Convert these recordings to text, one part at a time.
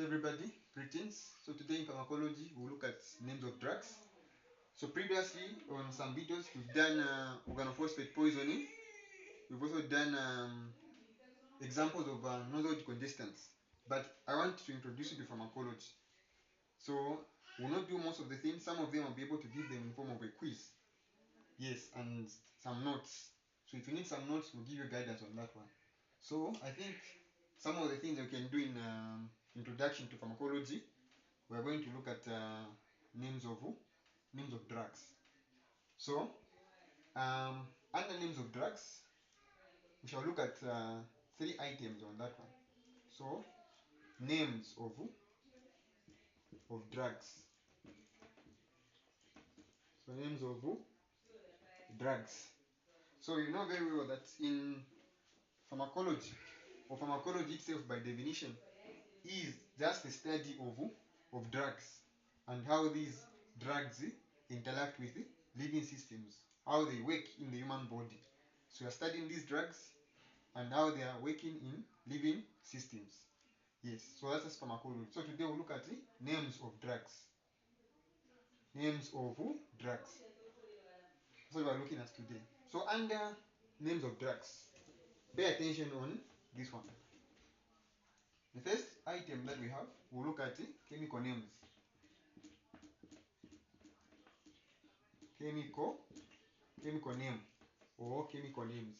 Everybody, greetings. So today in pharmacology we'll look at names of drugs. So previously on some videos we've done organophosphate poisoning. We've also done examples of nosal decongestants. But I want to introduce you to pharmacology. So we'll not do most of the things. Some of them I'll be able to give them in form of a quiz. Yes, and some notes. So if you need some notes, we'll give you guidance on that one. So I think some of the things you can do in introduction to pharmacology, we are going to look at names of drugs. So under names of drugs, we shall look at three items on that one. So names of drugs. So names of drugs. So you know very well that in pharmacology, or pharmacology itself by definition, is just the study of drugs and how these drugs interact with living systems, how they work in the human body. So we are studying these drugs and how they are working in living systems. Yes, so that's just pharmacology. So today we'll look at the names of drugs. Names of drugs. That's what we're looking at today. So under names of drugs, pay attention on this one. The first item that we have, we'll look at the chemical names. Chemical name or chemical names.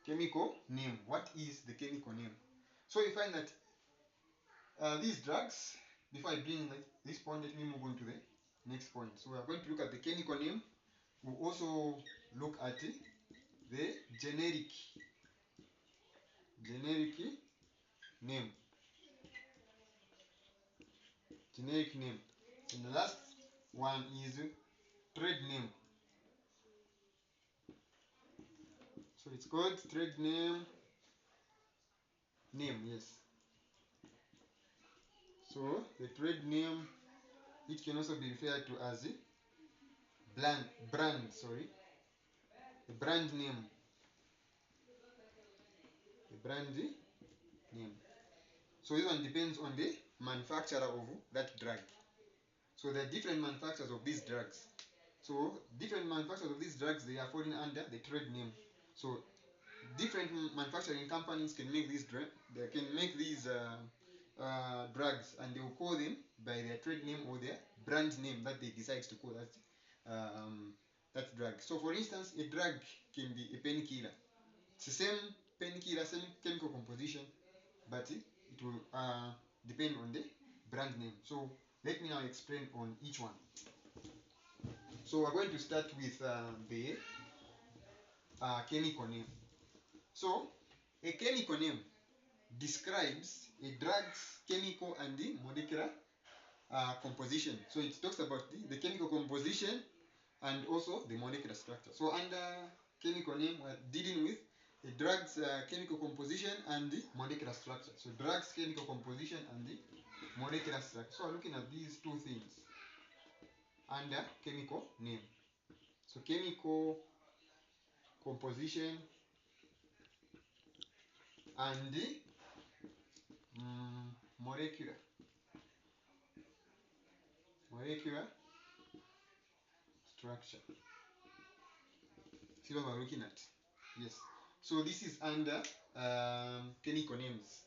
Chemical name. What is the chemical name? So you find that these drugs, before I bring this point, let me move on to the next point. So we are going to look at the chemical name. We'll also look at the generic name. Generic name. And the last one is trade name. So it's called trade name. Yes. So the trade name, it can also be referred to as the the brand name. The brand name. So this one depends on the manufacturer of that drug. So there are different manufacturers of these drugs. So different manufacturers of these drugs, they are falling under the trade name. So different manufacturing companies can make these drugs, drugs, and they will call them by their trade name or their brand name that they decide to call that drug. So for instance, a drug can be a painkiller. It's the same painkiller, same chemical composition, but it will depend on the brand name. So let me now explain on each one. So we're going to start with the chemical name. So a chemical name describes a drug's chemical and the molecular composition. So it talks about the chemical composition and also the molecular structure. So under chemical name, we're dealing with the drug's chemical composition and the molecular structure. So drug's chemical composition and the molecular structure. So we're looking at these two things under chemical name. So chemical composition and the molecular structure. See what we're looking at? Yes. So this is under chemical names.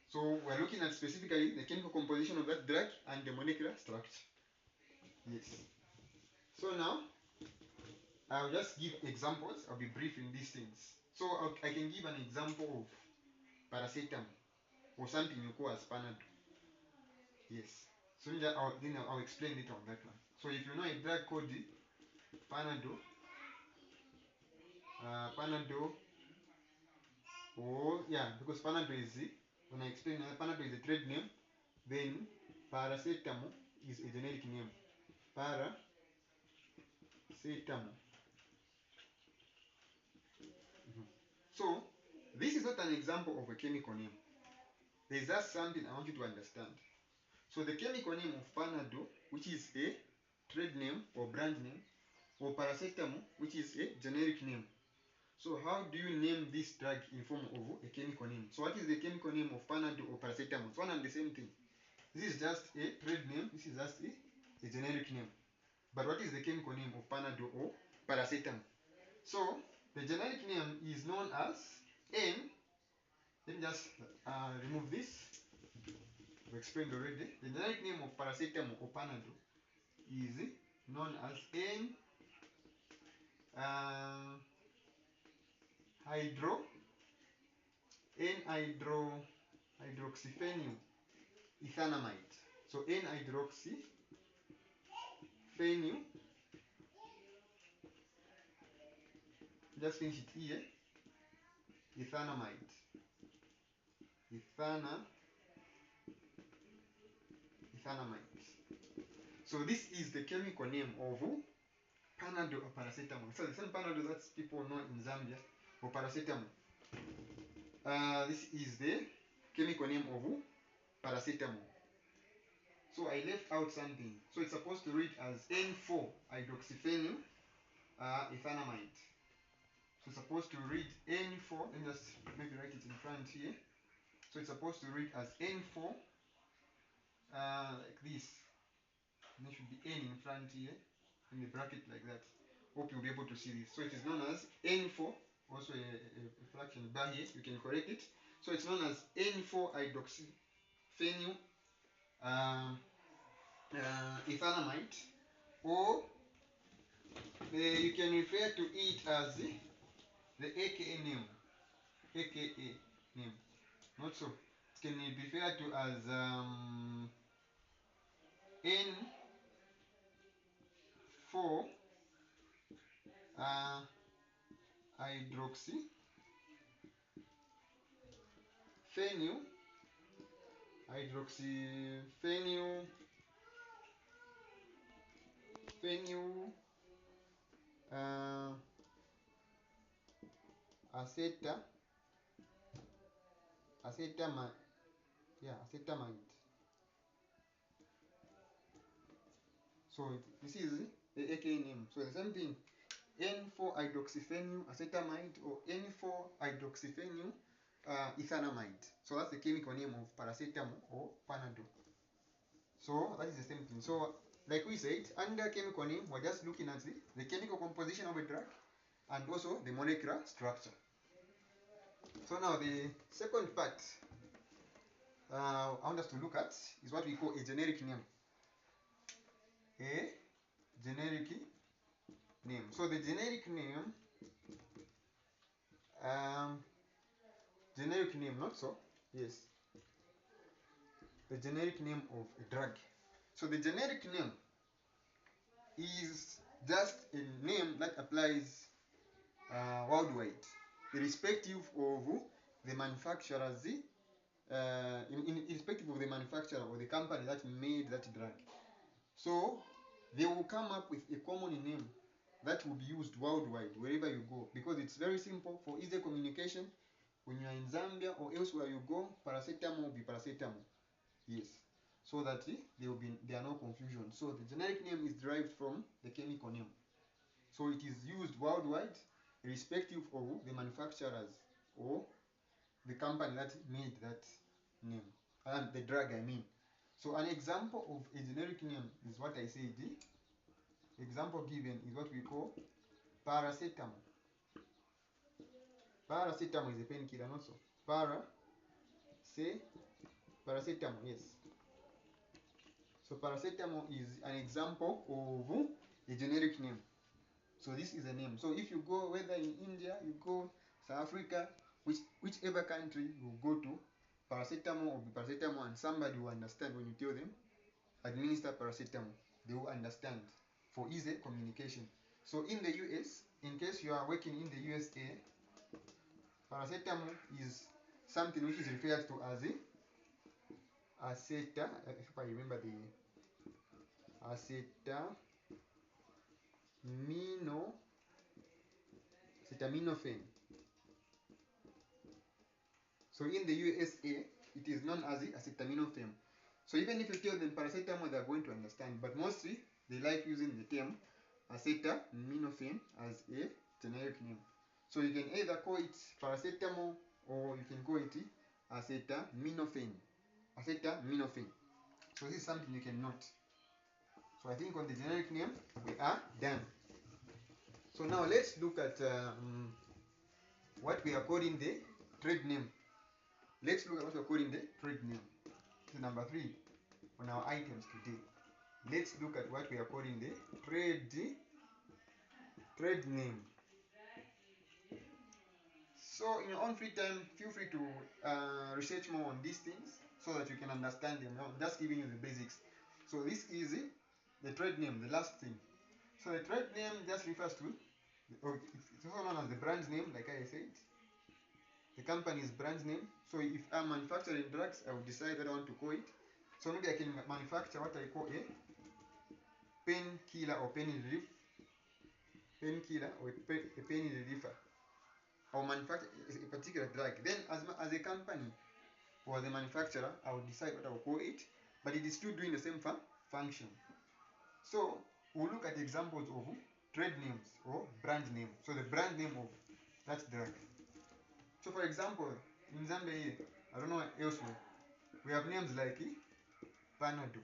So we're looking at specifically the chemical composition of that drug and the molecular structure. Yes. So now I'll just give examples. I'll be brief in these things. So I can give an example of paracetamol or something you call as Panadol. Yes. So then I'll explain it on that one. So if you know a drug called Panadol, because Panadol is when I explain Panadol is a trade name, then paracetamol is a generic name. Paracetamol. So this is not an example of a chemical name. There's just something I want you to understand. So the chemical name of Panadol, which is a trade name or brand name, or paracetamol, which is a generic name. So how do you name this drug in form of a chemical name? So what is the chemical name of Panadol or paracetamol? It's one and the same thing. This is just a trade name. This is just a generic name. But what is the chemical name of Panadol or paracetamol? So the generic name is known as N. Let me just remove this. We explained already. The generic name of paracetamol or Panadol is known as N hydroxyphenyl ethanamide. So N-hydroxyphenyl, just finish it here, ethanamide. Ethanamide. So this is the chemical name of Panadol or paracetamol. So the same Panadol that people know in Zambia or paracetamol. This is the chemical name of paracetamol. So I left out something. So it's supposed to read as N4-hydroxyphenyl ethanamide. So it's supposed to read N4. Let me just maybe write it in front here. So it's supposed to read as N4 like this. And there should be N in front here in the bracket like that. Hope you'll be able to see this. So it is known as N4. Also a fraction bar here. You can correct it. So it's known as N4-hydroxyphenyl ethanamide, or you can refer to it as the aka name. Not so. It can be referred to as N4 hydroxyphenyl acetamide. So this is the aka name. So the same thing, N4-hydroxyphenyl acetamide or N4-hydroxyphenyl ethanamide. So that's the chemical name of paracetamol or Panadol. So that is the same thing. So like we said, under chemical name, we're just looking at the chemical composition of a drug and also the molecular structure. So now the second part I want us to look at is what we call a generic name. A generic name. So the generic name, not so, yes, the generic name of a drug. So the generic name is just a name that applies worldwide, irrespective of the manufacturer's, irrespective of the manufacturer or the company that made that drug. So they will come up with a common name that will be used worldwide wherever you go, because it's very simple for easy communication. When you are in Zambia or elsewhere you go, paracetamol will be paracetamol. Yes. So that there are no confusion. So the generic name is derived from the chemical name. So it is used worldwide, irrespective of the manufacturers or the company that made that name, and the drug I mean. So an example of a generic name is what I said. The example given is what we call paracetamol. Paracetamol is a painkiller also. Paracetamol, yes. So paracetamol is an example of a generic name. So this is a name. So if you go, whether in India, you go South Africa, whichever country you go to, paracetamol will be paracetamol, and somebody will understand when you tell them, administer paracetamol. They will understand for easy communication. So in the US, in case you are working in the USA, paracetamol is something which is referred to as if I remember the acetaminophen. So in the USA, it is known as acetaminophen. So even if you tell them paracetamol, they are going to understand. But mostly, they like using the term acetaminophen as a generic name. So you can either call it paracetamol or you can call it acetaminophen. Acetaminophen. So this is something you can note. So I think on the generic name we are done. So now let's look at what we are calling the trade name. Let's look at what we are calling the trade name. This is number 3 on our items today. Let's look at what we are calling the trade name. So in your own free time, feel free to research more on these things so that you can understand them. I'm just giving you the basics. So this is the trade name, the last thing. So the trade name just refers to, or it's also known as the brand name, like I said. The company's brand name. So if I'm manufacturing drugs, I will decide what I want to call it. So maybe I can manufacture what I call a painkiller or pain relief, painkiller or a pain reliever. I'll manufacture a particular drug. Then as a company or as a manufacturer, I will decide what I will call it, but it is still doing the same function. So we'll look at examples of trade names or brand name. So the brand name of that drug. So for example, in Zambia here, I don't know elsewhere, we have names like Panado.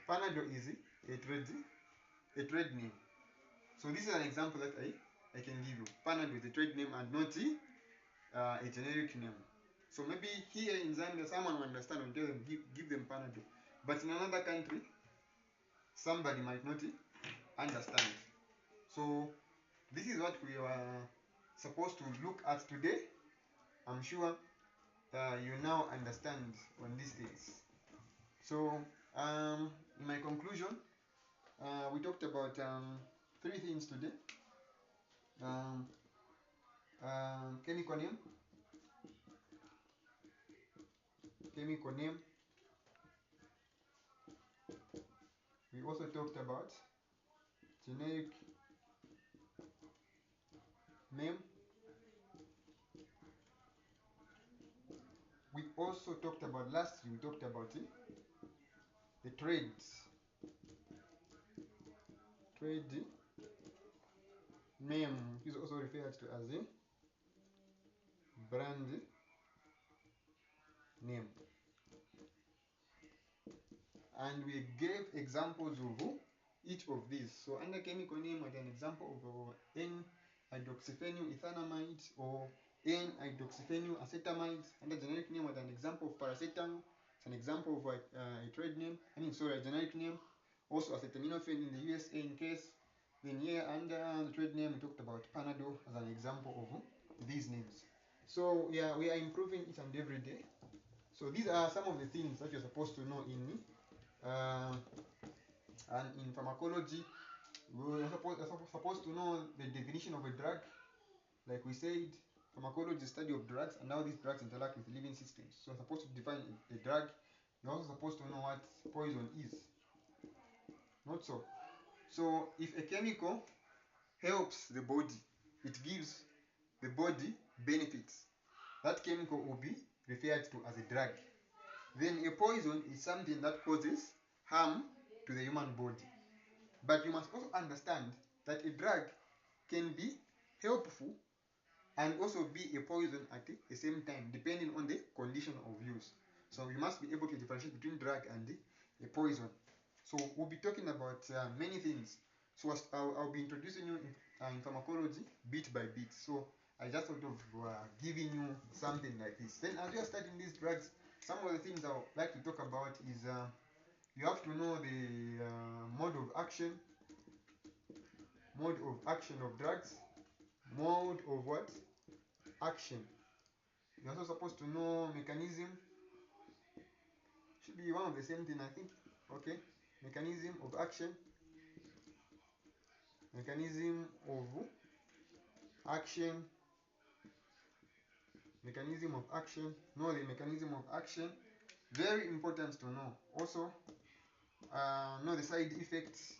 Panado is a trade name. So this is an example that I can give you. Panado is a trade name and not a generic name. So maybe here in Zambia, someone will understand and tell them, give them Panado. But in another country, somebody might not understand. So this is what we are supposed to look at today. I'm sure you now understand on these things. So in my conclusion, we talked about 3 things today. Chemical name, we also talked about generic name. We also talked about, lastly, we talked about the trades. Trade name is also referred to as a brand name. And we gave examples of each of these. So under chemical name, we had an example of N-hydroxyphenylethanamide or N-hydroxyphenylacetamide. Under generic name, we had an example of paracetamol. It's an example of a trade name. A generic name. Also acetaminophen in the USA in case. Then here under the trade name, we talked about Panadol as an example of these names. So yeah, we are improving each and every day. So these are some of the things that you're supposed to know and in pharmacology. We're supposed to know the definition of a drug. Like we said, pharmacology is the study of drugs and how these drugs interact with living systems. So you're supposed to define a drug. You're also supposed to know what poison is. Not so. So if a chemical helps the body, it gives the body benefits, that chemical will be referred to as a drug. Then a poison is something that causes harm to the human body. But you must also understand that a drug can be helpful and also be a poison at the same time, depending on the condition of use. So we must be able to differentiate between drug and a poison. So we'll be talking about many things. So I'll be introducing you in pharmacology bit by bit. So I just thought of giving you something like this. Then as you are studying these drugs, some of the things I would like to talk about is you have to know the mode of action of drugs. Mode of what? Action. You're also supposed to know mechanism. Should be one of the same thing, I think. Okay. Mechanism of action. Mechanism of action. Mechanism of action. Know the mechanism of action. Very important to know. Also, know the side effects.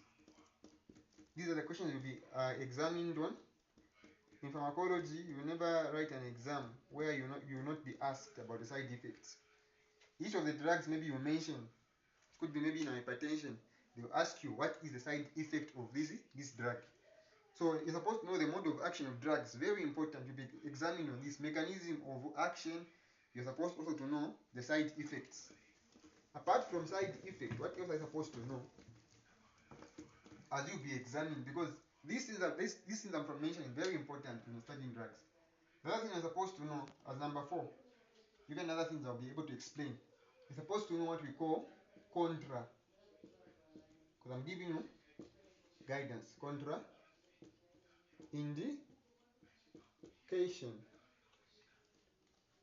These are the questions you'll be examined on. In pharmacology, you never write an exam where you will not be asked about the side effects. Each of the drugs maybe you mention, could be maybe in hypertension, they will ask you what is the side effect of this drug. So you're supposed to know the mode of action of drugs. Very important to be examining on this mechanism of action. you're supposed also to know the side effects. Apart from side effect, what else are you supposed to know as you be examining? Because this information is very important when studying drugs. The other thing you're supposed to know as number 4, even other things I'll be able to explain. You're supposed to know what we call contra. Because I'm giving you guidance. Contra indication.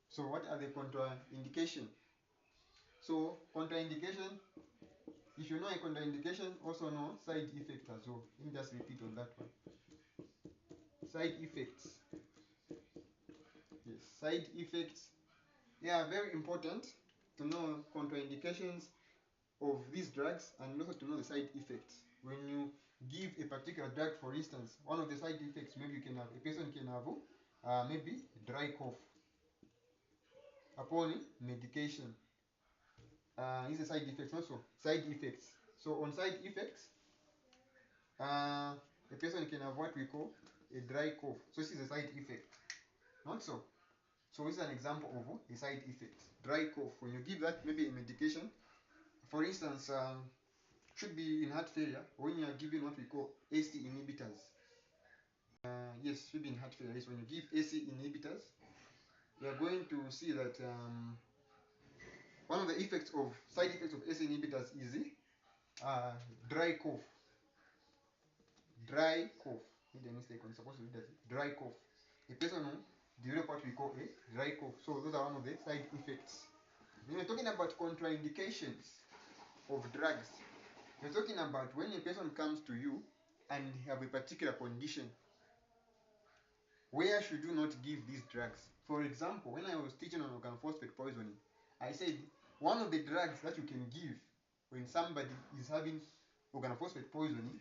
So what are the contraindication? So contraindication, if you know a contraindication, also know side effects as well. Let me just repeat on that one. Side effects. Yes, side effects. They are very important to know contraindications of these drugs and also to know the side effects. When you give a particular drug, for instance, one of the side effects, maybe a person can have maybe dry cough upon medication. These are side effects also. Side effects. So on side effects, a person can have what we call a dry cough. So this is a side effect. Not so. So this is an example of a side effect. Dry cough. When you give that maybe a medication, for instance, should be in heart failure, when you are given what we call AC inhibitors. Yes, should be in heart failure. Yes, when you give AC inhibitors, you are going to see that one of the side effects of AC inhibitors is dry cough. Dry cough. Made a mistake. I'm supposed to read that. Dry cough. A person who develop what we call a dry cough. So those are one of the side effects. When we're talking about contraindications of drugs, we're talking about when a person comes to you and have a particular condition. Where should you not give these drugs? For example, when I was teaching on organophosphate poisoning, I said one of the drugs that you can give when somebody is having organophosphate poisoning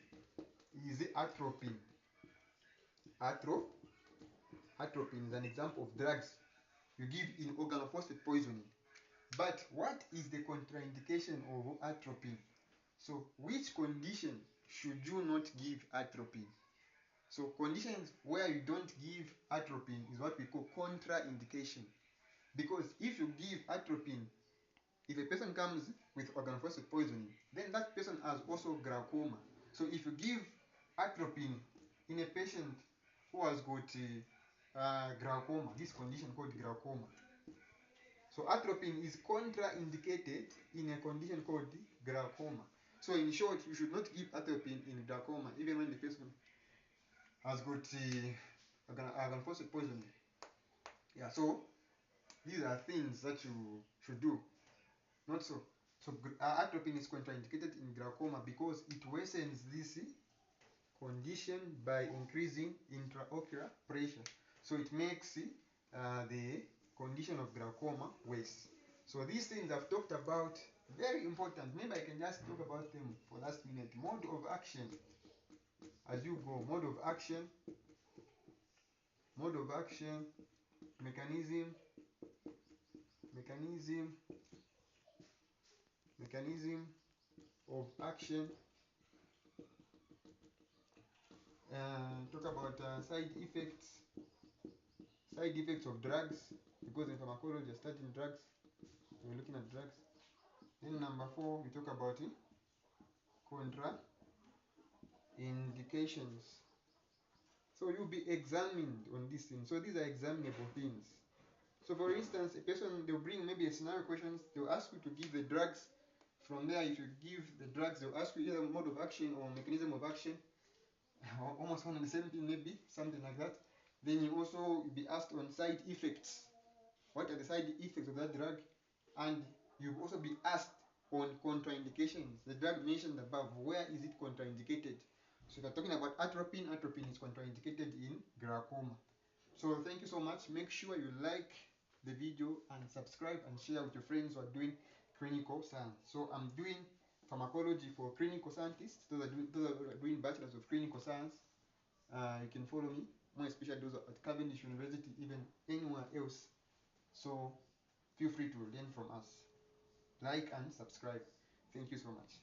is atropine. Atropine is an example of drugs you give in organophosphate poisoning. But what is the contraindication of atropine? So which condition should you not give atropine? So conditions where you don't give atropine is what we call contraindication. Because if you give atropine, if a person comes with organophosphate poisoning, then that person has also glaucoma. So if you give atropine in a patient who has got glaucoma, this condition called glaucoma. So atropine is contraindicated in a condition called glaucoma. So in short, you should not give atropine in glaucoma, even when the person has got organophosphate poisoning. Yeah, so these are things that you should do. Not so. So atropine is contraindicated in glaucoma because it worsens this condition by increasing intraocular pressure. So it makes the condition of glaucoma worse. So these things I've talked about, very important. Maybe I can just talk about them for last minute. Mode of action. As you go, mode of action, mechanism of action, talk about side effects of drugs, because in pharmacology you're studying drugs, we're looking at drugs. Then number 4, we talk about contraindications. So you'll be examined on these things. So these are examinable things. So for instance, a person, they'll bring maybe a scenario questions, they'll ask you to give the drugs. From there, if you give the drugs, they'll ask you either mode of action or mechanism of action. Almost one and the same thing, maybe, something like that. Then you also be asked on side effects. What are the side effects of that drug? And you'll also be asked on contraindications. The drug mentioned above, where is it contraindicated? So if you're talking about atropine is contraindicated in glaucoma. So thank you so much. Make sure you like the video and subscribe and share with your friends who are doing clinical science. So I'm doing pharmacology for clinical scientists. Those are doing bachelors of clinical science. You can follow me, more especially those at Cavendish University, even anywhere else. So feel free to learn from us. Like and subscribe. Thank you so much.